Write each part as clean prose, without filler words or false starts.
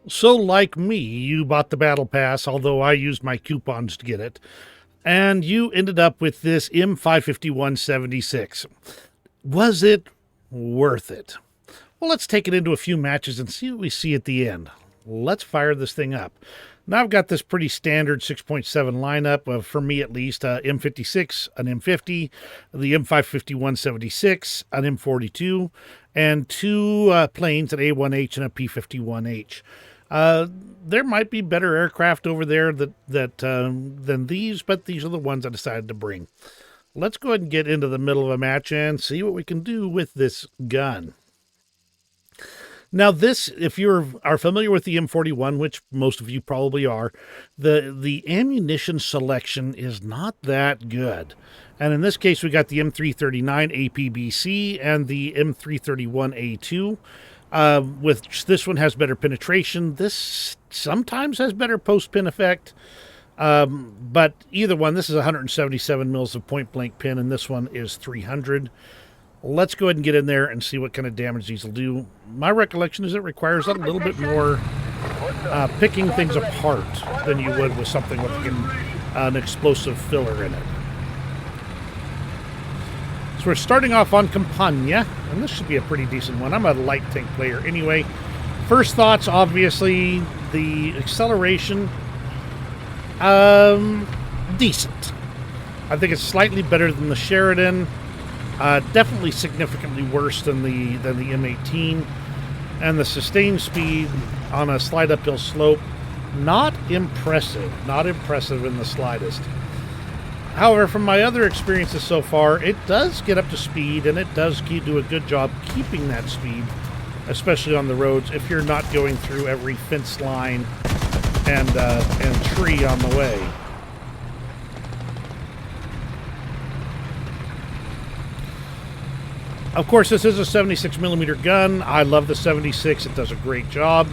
So, like me, you bought the Battle Pass, although I used my coupons to get it, and you ended up with this M551 76. Was it worth it? Well, let's take it into a few matches and see what we see at the end. Let's fire this thing up. Now I've got this pretty standard 6.7 lineup of, for me at least, M56, an M50, the M551 76, an M42, and two planes, an A1H and a P51H. There might be better aircraft over there than these, but these are the ones I decided to bring. Let's go ahead and get into the middle of a match and see what we can do with this gun. Now, this, if you are familiar with the M41, which most of you probably are, the ammunition selection is not that good. And in this case, we got the M339 APBC and the M331A2. Which this one has better penetration. This sometimes has better post-pin effect. But either one, this is 177 mils of point-blank pin, and this one is 300. Let's go ahead and get in there and see what kind of damage these will do. My recollection is it requires a little bit more picking things apart than you would with something with an explosive filler in it. So we're starting off on Campania, and this should be a pretty decent one. I'm a light tank player anyway. First thoughts, obviously, the acceleration, decent. I think it's slightly better than the Sheridan. Definitely significantly worse than the M18, and the sustained speed on a slight uphill slope, not impressive. Not impressive in the slightest. However, from my other experiences so far, it does get up to speed, and it does do a good job keeping that speed, especially on the roads, if you're not going through every fence line and tree on the way. Of course, this is a 76mm gun. I love the 76. It does a great job.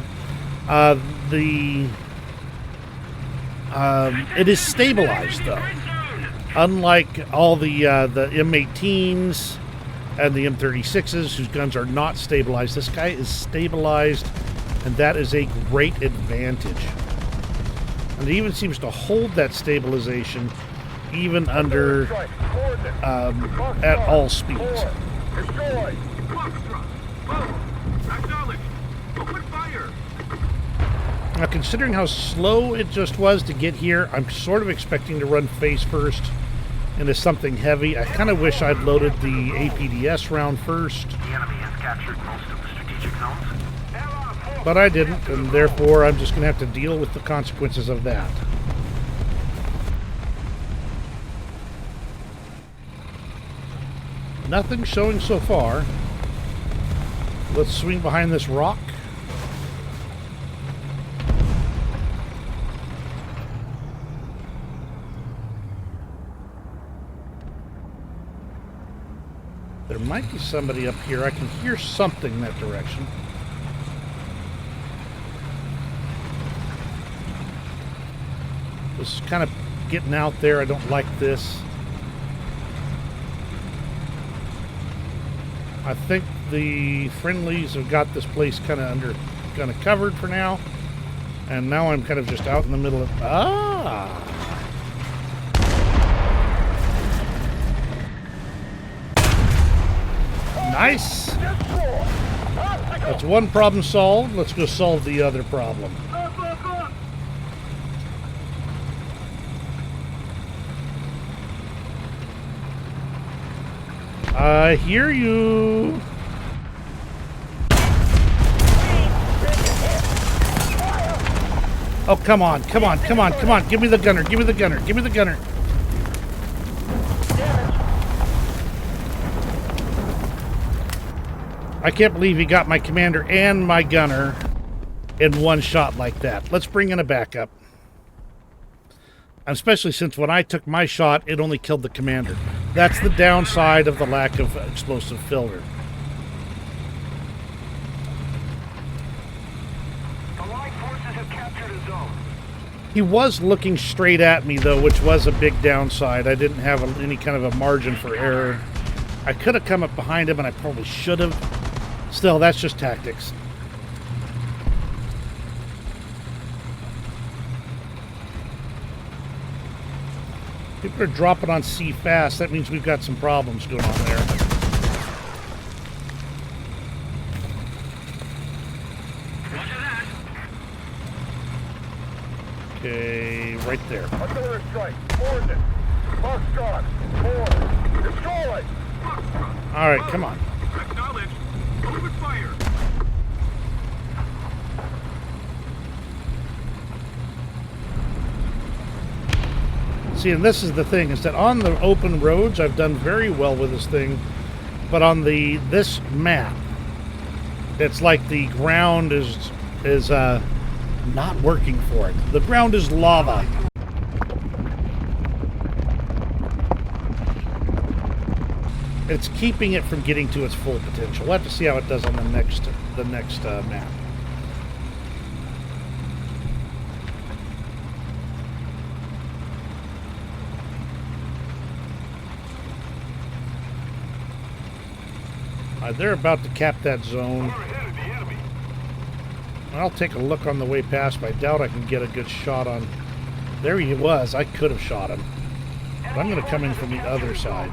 It is stabilized, though. Unlike all the M18s and the M36s, whose guns are not stabilized, this guy is stabilized, and that is a great advantage. And it even seems to hold that stabilization even under at all speeds. Now, considering how slow it just was to get here, I'm sort of expecting to run face first into something heavy. I kind of wish I'd loaded the APDS round first. The enemy has captured most of the strategic zones. But I didn't, and therefore I'm just going to have to deal with the consequences of that. Nothing showing so far. Let's swing behind this rock. There might be somebody up here. I can hear something in that direction. This is kind of getting out there. I don't like this. I think the friendlies have got this place kind of covered for now. And now I'm kind of just out in the middle of... Nice! That's one problem solved. Let's go solve the other problem. I hear you. Oh, come on, come on, come on, come on. Give me the gunner, give me the gunner, give me the gunner. I can't believe he got my commander and my gunner in one shot like that. Let's bring in a backup. Especially since when I took my shot, it only killed the commander. That's the downside of the lack of explosive filler. Allied forces have captured a zone. He was looking straight at me, though, which was a big downside. I didn't have any kind of a margin for error. I could have come up behind him, and I probably should have. Still, that's just tactics. People are dropping on C fast. That means we've got some problems going on there. Okay, right there. Artillery strike. Coordinates. Foxtrot. 4. Destroy. All right, come on. Acknowledge. Open fire. See, and this is the thing, is that on the open roads, I've done very well with this thing, but on this map, it's like the ground is not working for it. The ground is lava. It's keeping it from getting to its full potential. We'll have to see how it does on the next map. They're about to cap that zone. I'll take a look on the way past, but I doubt I can get a good shot on... There he was. I could have shot him. But I'm going to come in from the other side.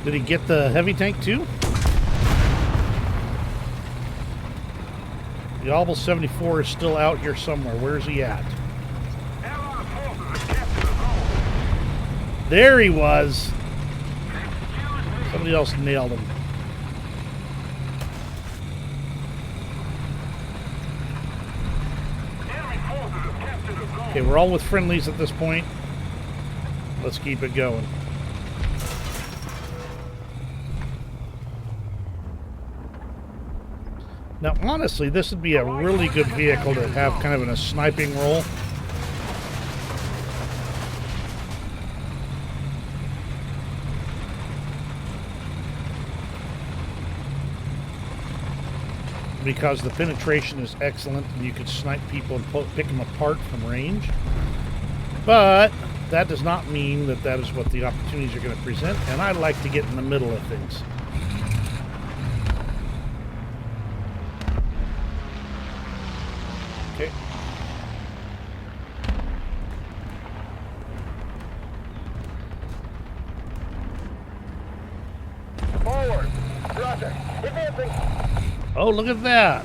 Did he get the heavy tank too? The Alvel 74 is still out here somewhere. Where's he at? There he was. Somebody else nailed him. Okay, we're all with friendlies at this point. Let's keep it going. Now, honestly, this would be a really good vehicle to have kind of in a sniping role. Because the penetration is excellent and you could snipe people and pick them apart from range. But that does not mean that that is what the opportunities are going to present, and I like to get in the middle of things. Okay. Forward. Roger. Advancing. Oh, look at that.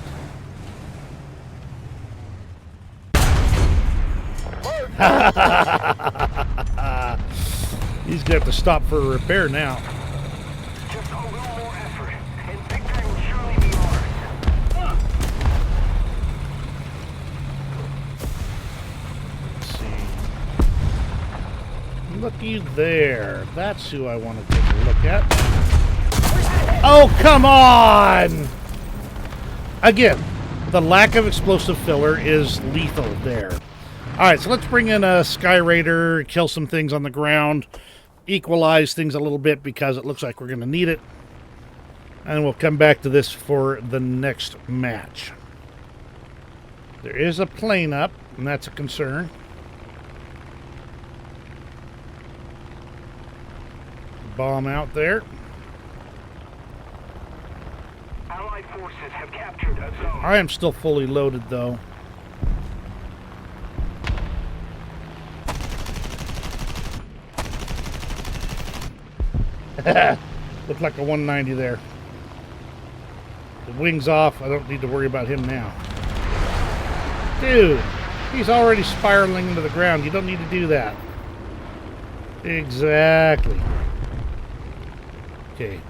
He's going to have to stop for a repair now. Just a little more effort, and victory will surely be ours. Let's see. Looky there. That's who I want to take a look at. Oh, come on! Again, the lack of explosive filler is lethal there. Alright, so let's bring in a Sky Raider, kill some things on the ground, equalize things a little bit because it looks like we're going to need it. And we'll come back to this for the next match. There is a plane up, and that's a concern. Bomb out there. Allied forces have captured a zone. I am still fully loaded, though. Looked like a 190 there. The wing's off. I don't need to worry about him now. Dude, he's already spiraling into the ground. You don't need to do that. Exactly. Okay.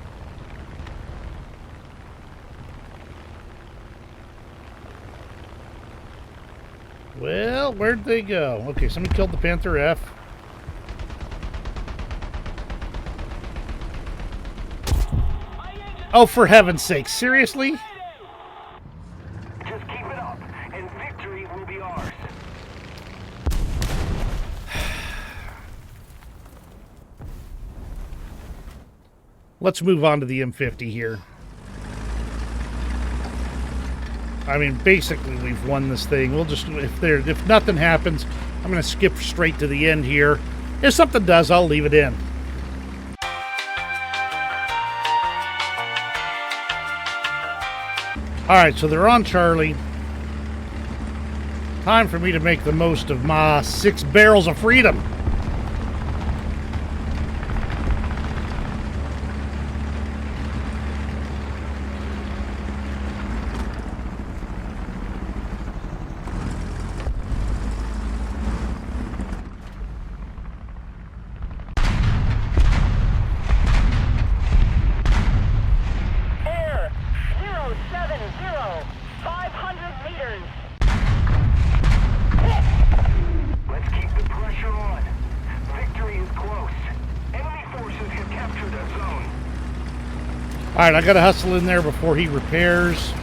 Well, where'd they go? Okay, somebody killed the Panther F. Oh, for heaven's sake, seriously? Just keep it up, and victory will be ours. Let's move on to the M50 here. I mean, basically, we've won this thing. We'll just, if nothing happens, I'm going to skip straight to the end here. If something does, I'll leave it in. All right, so they're on Charlie. Time for me to make the most of my 6 barrels of freedom. Air 070, 500 meters. Let's keep the pressure on. Victory is close. Enemy forces have captured a zone. All right, I got to hustle in there before he repairs.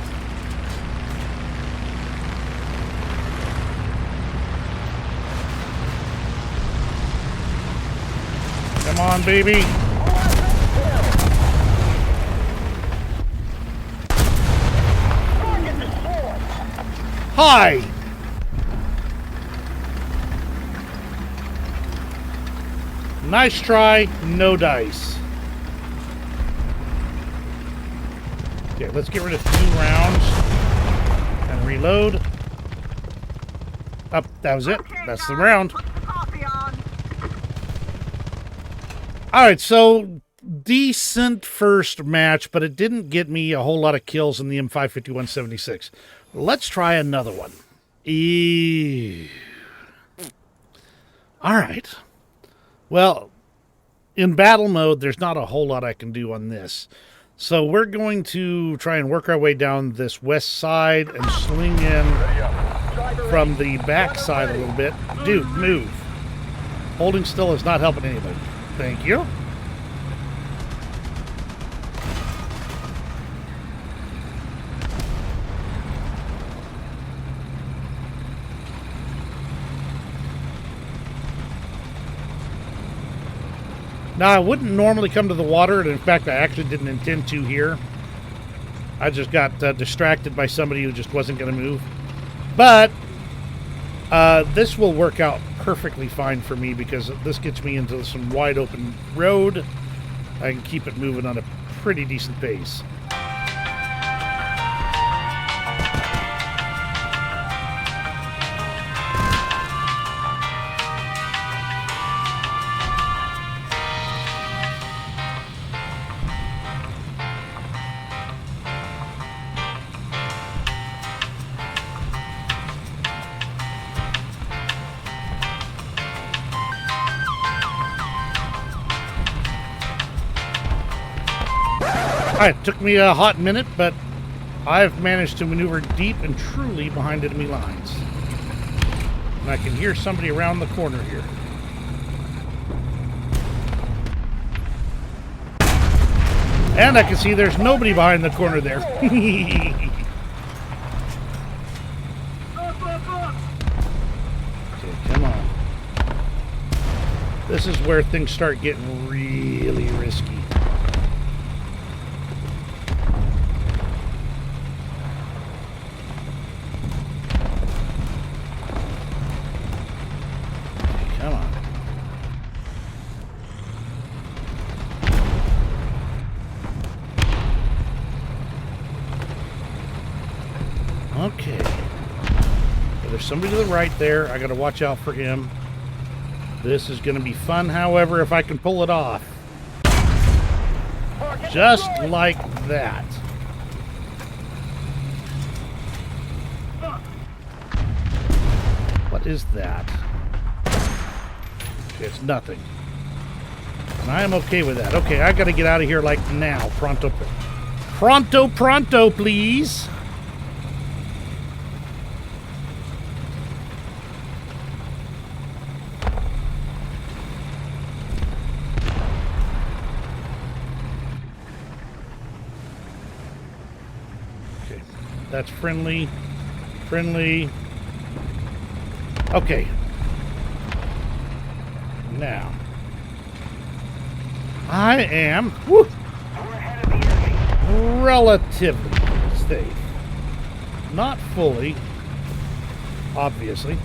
Come on, baby. Hi. Nice try, no dice. Okay, let's get rid of 2 rounds and reload. Up, that was it. That's the round. All right, so decent first match, but it didn't get me a whole lot of kills in the M551-76. Let's try another one. Ew. All right. Well, in battle mode, there's not a whole lot I can do on this. So we're going to try and work our way down this west side and swing in from the back side a little bit. Dude, move. Holding still is not helping anybody. Thank you. Now, I wouldn't normally come to the water, and in fact, I actually didn't intend to here. I just got distracted by somebody who just wasn't going to move. But this will work out perfectly fine for me because this gets me into some wide open road. I can keep it moving on a pretty decent pace. Alright, it took me a hot minute, but I've managed to maneuver deep and truly behind enemy lines. And I can hear somebody around the corner here. And I can see there's nobody behind the corner there. Okay, come on. This is where things start getting really risky. Come on. Okay. Well, there's somebody to the right there. I got to watch out for him. This is going to be fun, however, if I can pull it off. Just like that. What is that? Okay, it's nothing. And I am okay with that. Okay, I got to get out of here like now. Pronto. Pronto, pronto, please. Okay, that's friendly. Friendly. Okay. Now, I am relatively safe. Not fully, obviously.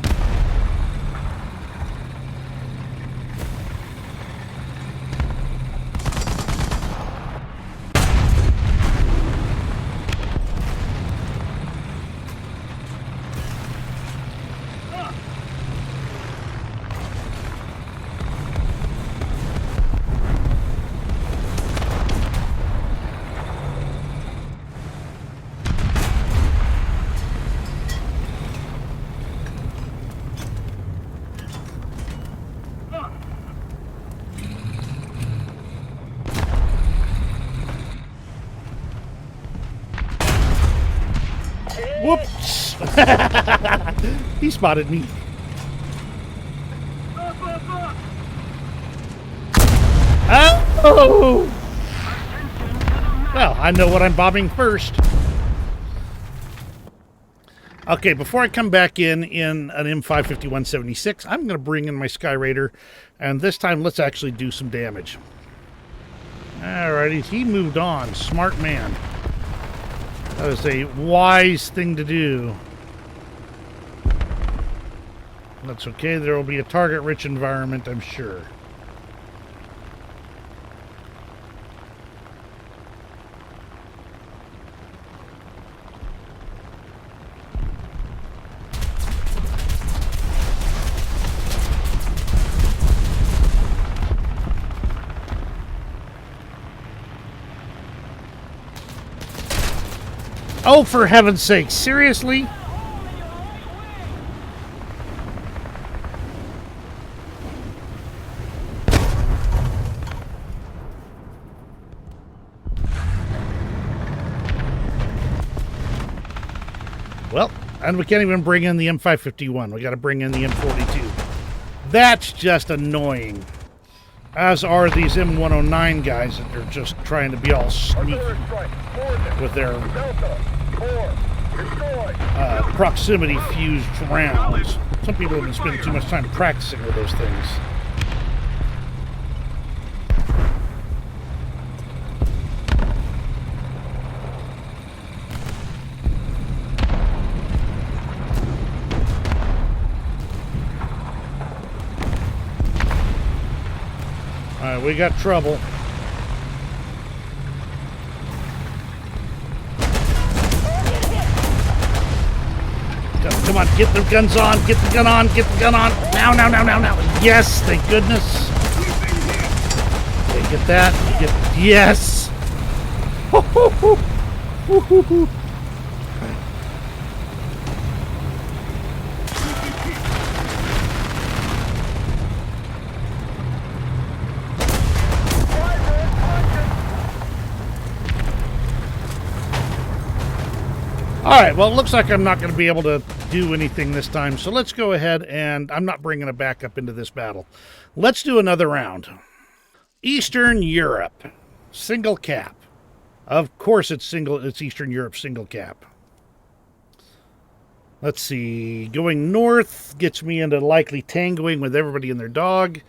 Whoops! He spotted me. Oh! Well, I know what I'm bombing first. Okay, before I come back in an M551-76, I'm going to bring in my Sky Raider, and this time let's actually do some damage. Alrighty, he moved on. Smart man. That is a wise thing to do. That's okay. There will be a target-rich environment, I'm sure. Oh, for heaven's sake, seriously? Well, and we can't even bring in the M551. We got to bring in the M42. That's just annoying. As are these M109 guys that are just trying to be all sneaky with their proximity fused rounds. Some people have been spending too much time practicing with those things. Alright, we got trouble. Come on, get the guns on, get the gun on, get the gun on. Now. Yes, thank goodness. Okay, get that. Yes. Alright, well, it looks like I'm not going to be able to do anything this time, so let's go ahead and I'm not bringing a backup into this battle. Let's do another round. Eastern Europe. Single cap. Of course it's Eastern Europe single cap. Let's see. Going north gets me into likely tangoing with everybody and their dog.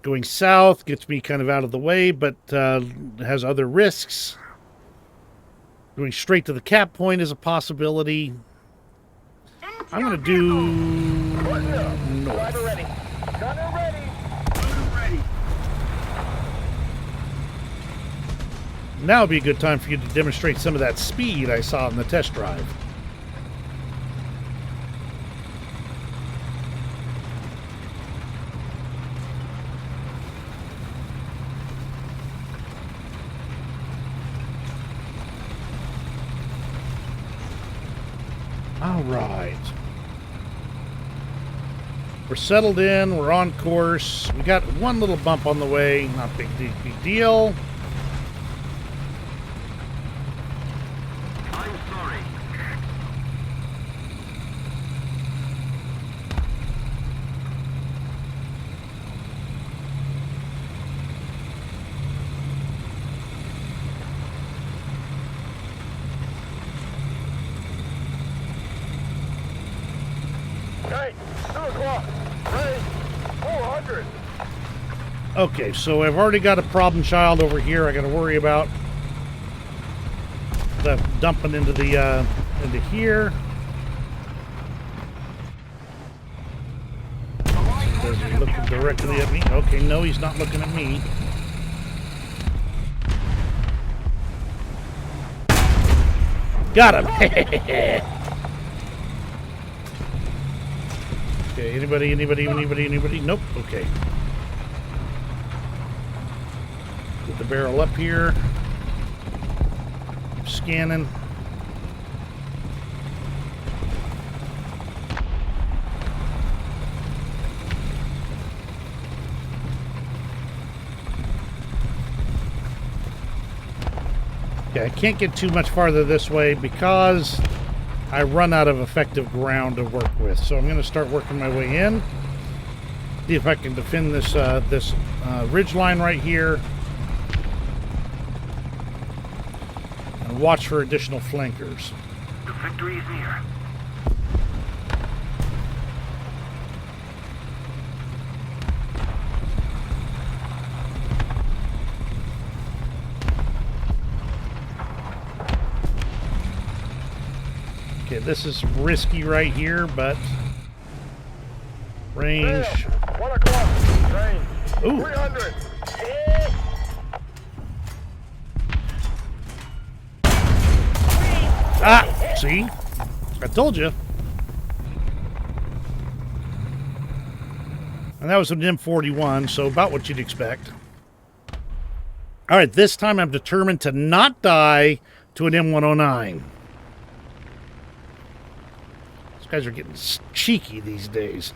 Going south gets me kind of out of the way, but has other risks. Going straight to the cap point is a possibility. I'm going to do north. Gunner ready. Now would be a good time for you to demonstrate some of that speed I saw in the test drive. All right. We're settled in. We're on course. We got one little bump on the way. Not big deal. I'm sorry. Hey, 2 o'clock. Ready. 400. Okay, so I've already got a problem child over here I got to worry about. The dumping into the into here. Is he looking directly at me? Okay, no, he's not looking at me. Got him! Okay, anybody? Nope, okay. Get the barrel up here. Keep scanning. Okay, I can't get too much farther this way because I run out of effective ground to work with. So I'm going to start working my way in. See if I can defend this ridge line right here. And watch for additional flankers. The victory is near. Okay, this is risky right here, but range. 1 o'clock. Range. Ooh. 300. Ah, see? I told you. And that was an M551, so about what you'd expect. All right, this time I'm determined to not die to an M109. These guys are getting cheeky these days.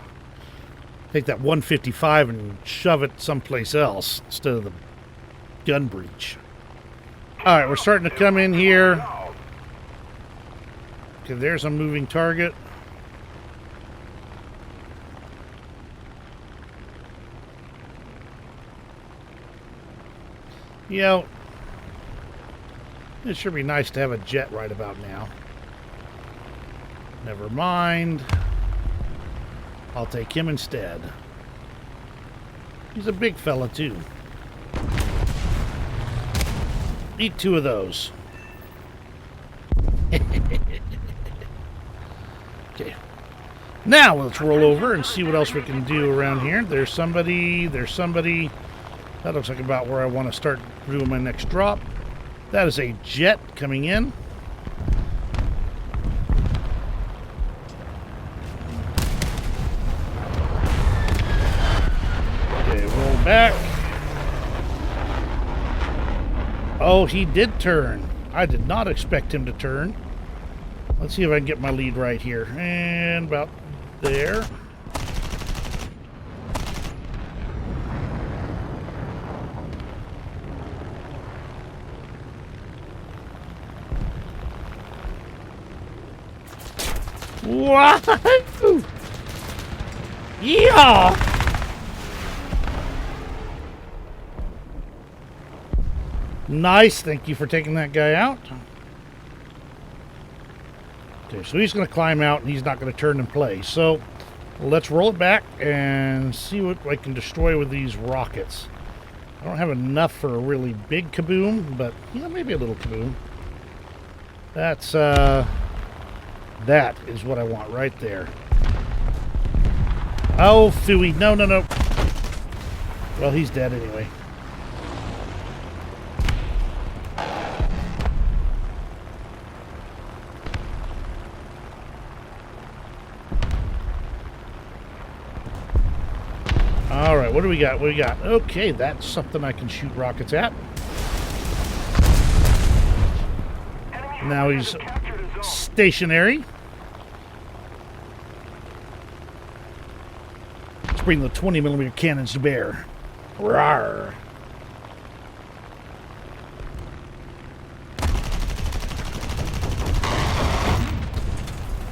Take that 155 and shove it someplace else instead of the gun breech. All right, we're starting to come in here. Okay, there's a moving target. You know, it should be nice to have a jet right about now. Never mind. I'll take him instead. He's a big fella, too. Eat 2 of those. Okay. Now let's roll over and see what else we can do around here. There's somebody. That looks like about where I want to start doing my next drop. That is a jet coming in. Okay, roll back. Oh, he did turn. I did not expect him to turn. Let's see if I can get my lead right here. And about there. Wahoo! Yeah! Nice, thank you for taking that guy out. Okay, so he's going to climb out and he's not going to turn and play. So let's roll it back and see what I can destroy with these rockets. I don't have enough for a really big kaboom, but yeah, maybe a little kaboom. That's that is what I want right there. Oh, phooey. No. Well, he's dead anyway. All right, what do we got? What do we got? Okay, that's something I can shoot rockets at. Now he's stationary. Let's bring the 20mm cannons to bear. Rawr.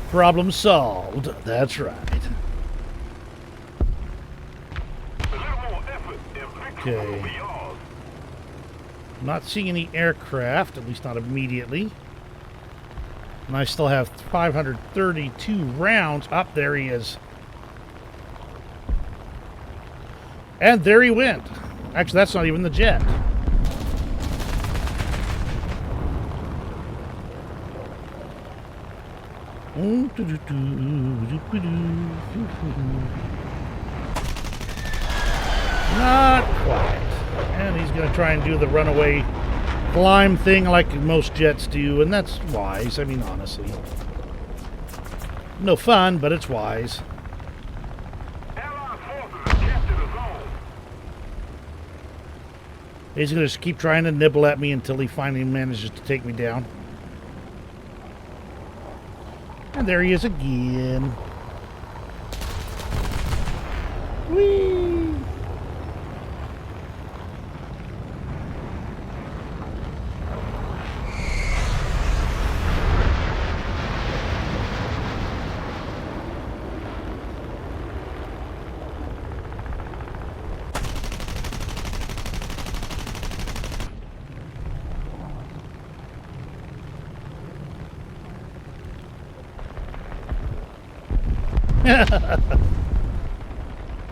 Problem solved. That's right. Okay. Not seeing any aircraft, at least not immediately. And I still have 532 rounds. Up there he is. And there he went. Actually, that's not even the jet. Not quite. And he's going to try and do the runaway climb thing like most jets do, and that's wise. I mean, honestly. No fun, but it's wise. Allied forces have captured the zone. He's going to just keep trying to nibble at me until he finally manages to take me down. And there he is again. Whee!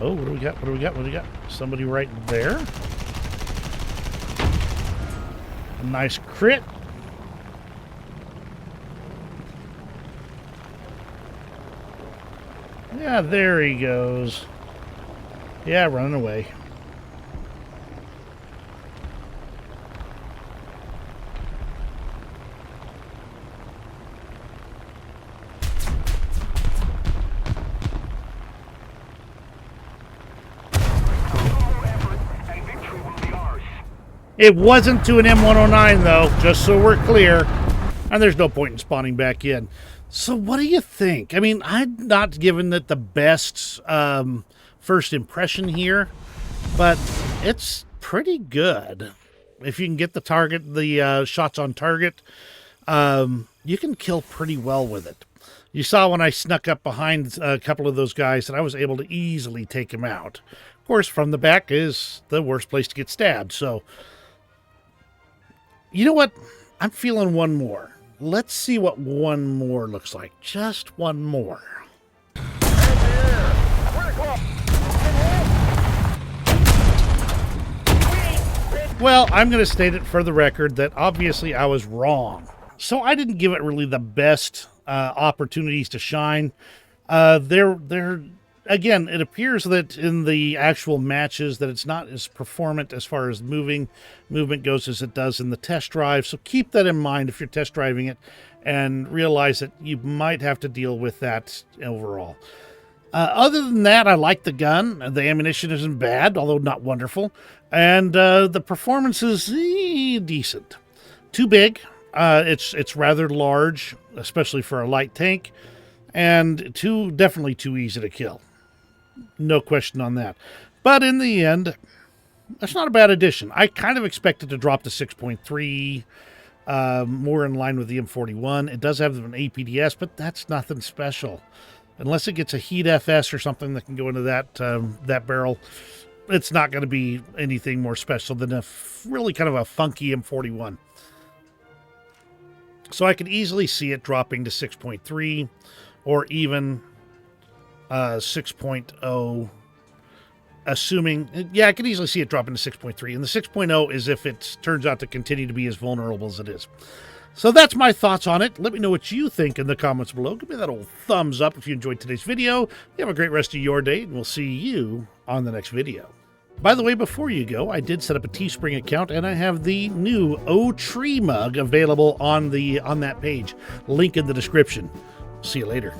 Oh, what do we got? What do we got? What do we got? Somebody right there. A nice crit. Yeah, there he goes. Yeah, running away. It wasn't to an M109, though, just so we're clear. And there's no point in spawning back in. So what do you think? I mean, I'm not giving it the best first impression here, but it's pretty good. If you can get the target, the shots on target, you can kill pretty well with it. You saw when I snuck up behind a couple of those guys that I was able to easily take them out. Of course, from the back is the worst place to get stabbed, so... You know what? I'm feeling one more. Let's see what one more looks like. Just one more. Well, I'm going to state it for the record that obviously I was wrong. So I didn't give it really the best opportunities to shine. Again, it appears that in the actual matches that it's not as performant as far as movement goes as it does in the test drive. So keep that in mind if you're test driving it and realize that you might have to deal with that overall. Other than that, I like the gun. The ammunition isn't bad, although not wonderful. And the performance is decent. Too big. It's rather large, especially for a light tank. And definitely too easy to kill. No question on that. But in the end, that's not a bad addition. I kind of expected to drop to 6.3, more in line with the M41. It does have an APDS, but that's nothing special. Unless it gets a heat FS or something that can go into that barrel, it's not going to be anything more special than a really kind of a funky M41. So I could easily see it dropping to 6.3 or even 6.0, assuming, yeah, I could easily see it dropping to 6.3. And the 6.0 is if it turns out to continue to be as vulnerable as it is. So that's my thoughts on it. Let me know what you think in the comments below. Give me that old thumbs up if you enjoyed today's video. You have a great rest of your day, and we'll see you on the next video. By the way, before you go, I did set up a Teespring account, and I have the new O-Tree mug available on that page. Link in the description. See you later.